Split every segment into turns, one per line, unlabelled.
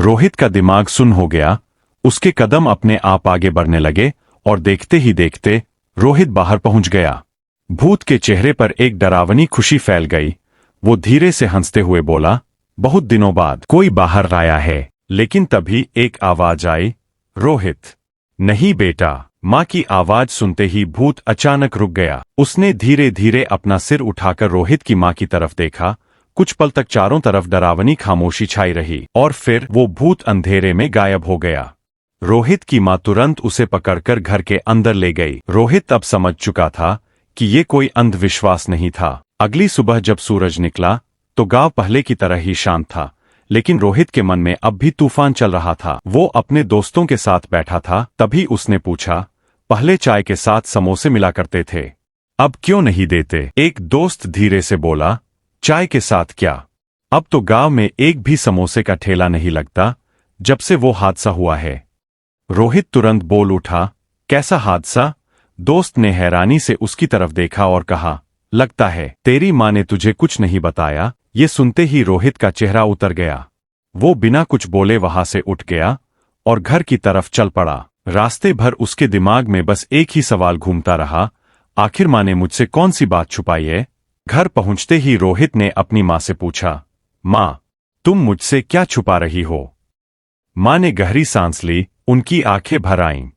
रोहित का दिमाग सुन्न हो गया। उसके कदम अपने आप आगे बढ़ने लगे और देखते ही देखते रोहित बाहर पहुंच गया। भूत के चेहरे पर एक डरावनी खुशी फैल गई। वो धीरे से हंसते हुए बोला, बहुत दिनों बाद कोई बाहर आया है। लेकिन तभी एक आवाज आई, रोहित। नहीं बेटा। मां की आवाज सुनते ही भूत अचानक रुक गया। उसने धीरे धीरे अपना सिर उठाकर रोहित की मां की तरफ देखा। कुछ पल तक चारों तरफ डरावनी खामोशी छाई रही और फिर वो भूत अंधेरे में गायब हो गया। रोहित की मां तुरंत उसे पकड़कर घर के अंदर ले गई। रोहित अब समझ चुका था कि ये कोई अंधविश्वास नहीं था। अगली सुबह जब सूरज निकला तो गांव पहले की तरह ही शांत था, लेकिन रोहित के मन में अब भी तूफान चल रहा था। वो अपने दोस्तों के साथ बैठा था, तभी उसने पूछा, पहले चाय के साथ समोसे मिला करते थे, अब क्यों नहीं देते? एक दोस्त धीरे से बोला, चाय के साथ क्या? अब तो गांव में एक भी समोसे का ठेला नहीं लगता जब से वो हादसा हुआ है। रोहित तुरंत बोल उठा, कैसा हादसा? दोस्त ने हैरानी से उसकी तरफ देखा और कहा, लगता है तेरी मां ने तुझे कुछ नहीं बताया। ये सुनते ही रोहित का चेहरा उतर गया। वो बिना कुछ बोले वहां से उठ गया और घर की तरफ चल पड़ा। रास्ते भर उसके दिमाग में बस एक ही सवाल घूमता रहा, आखिर मां ने मुझसे कौन सी बात छुपाई है? घर पहुंचते ही रोहित ने अपनी मां से पूछा, मां, तुम मुझसे क्या छुपा रही हो? मां ने गहरी सांस ली, उनकी आंखें भर आईं।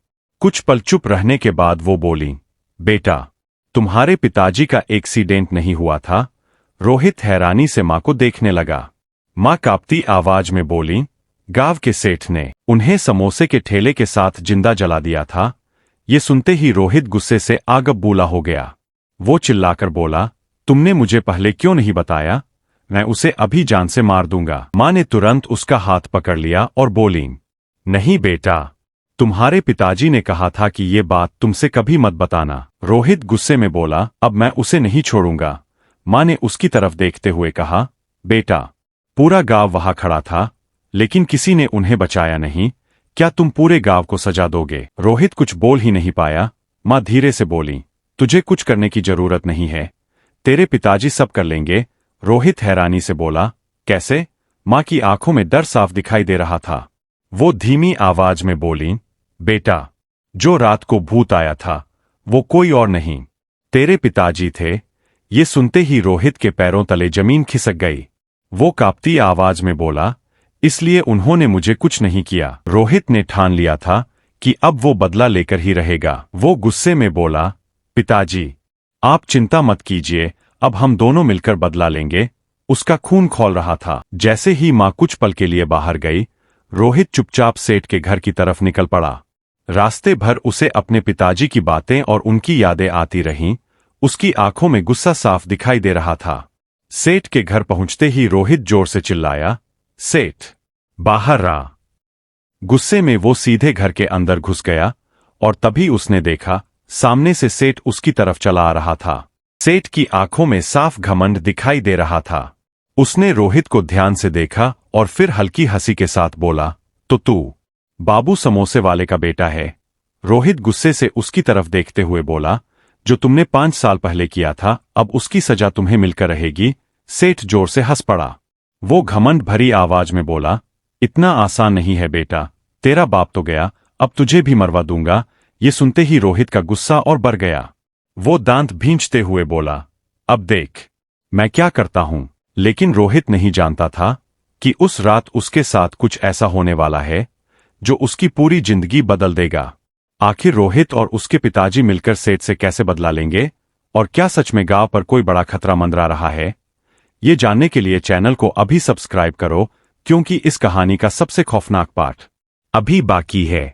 कुछ पल चुप रहने के बाद वो बोली, बेटा, तुम्हारे पिताजी का एक्सीडेंट नहीं हुआ था? रोहित हैरानी से मां को देखने लगा। मां कांपती आवाज में बोली, गांव के सेठ ने उन्हें समोसे के ठेले के साथ जिंदा जला दिया था। ये सुनते ही रोहित गुस्से से आग बबूला हो गया। वो चिल्लाकर बोला, तुमने मुझे पहले क्यों नहीं बताया? मैं उसे अभी जान से मार दूंगा। मां ने तुरंत उसका हाथ पकड़ लिया और बोली, नहीं बेटा, तुम्हारे पिताजी ने कहा था कि ये बात तुमसे कभी मत बताना। रोहित गुस्से में बोला, अब मैं उसे नहीं छोड़ूंगा। मां ने उसकी तरफ देखते हुए कहा, बेटा, पूरा गांव वहां खड़ा था, लेकिन किसी ने उन्हें बचाया नहीं। क्या तुम पूरे गांव को सजा दोगे? रोहित कुछ बोल ही नहीं पाया। मां धीरे से बोली, तुझे कुछ करने की जरूरत नहीं है, तेरे पिताजी सब कर लेंगे। रोहित हैरानी से बोला, कैसे? मां की आंखों में डर साफ दिखाई दे रहा था। वो धीमी आवाज में बोली, बेटा, जो रात को भूत आया था वो कोई और नहीं, तेरे पिताजी थे। ये सुनते ही रोहित के पैरों तले जमीन खिसक गई। वो कांपती आवाज में बोला, इसलिए उन्होंने मुझे कुछ नहीं किया। रोहित ने ठान लिया था कि अब वो बदला लेकर ही रहेगा। वो गुस्से में बोला, पिताजी, आप चिंता मत कीजिए, अब हम दोनों मिलकर बदला लेंगे। उसका खून खौल रहा था। जैसे ही मां कुछ पल के लिए बाहर गई, रोहित चुपचाप सेठ के घर की तरफ निकल पड़ा। रास्ते भर उसे अपने पिताजी की बातें और उनकी यादें आती रहीं। उसकी आंखों में गुस्सा साफ दिखाई दे रहा था। सेठ के घर पहुंचते ही रोहित जोर से चिल्लाया, सेठ, बाहर आ। गुस्से में वो सीधे घर के अंदर घुस गया और तभी उसने देखा, सामने से सेठ उसकी तरफ चला आ रहा था। सेठ की आंखों में साफ घमंड दिखाई दे रहा था। उसने रोहित को ध्यान से देखा और फिर हल्की हंसी के साथ बोला, तो तू बाबू समोसे वाले का बेटा है? रोहित गुस्से से उसकी तरफ देखते हुए बोला, जो तुमने 5 साल पहले किया था, अब उसकी सजा तुम्हें मिलकर रहेगी। सेठ जोर से हंस पड़ा। वो घमंड भरी आवाज में बोला, इतना आसान नहीं है बेटा, तेरा बाप तो गया, अब तुझे भी मरवा दूंगा। ये सुनते ही रोहित का गुस्सा और बढ़ गया। वो दांत भींचते हुए बोला, अब देख मैं क्या करता हूं। लेकिन रोहित नहीं जानता था कि उस रात उसके साथ कुछ ऐसा होने वाला है जो उसकी पूरी जिंदगी बदल देगा। आखिर रोहित और उसके पिताजी मिलकर सेठ से कैसे बदला लेंगे, और क्या सच में गांव पर कोई बड़ा खतरा मंडरा रहा है? ये जानने के लिए चैनल को अभी सब्सक्राइब करो, क्योंकि इस कहानी का सबसे खौफनाक पार्ट अभी बाकी है।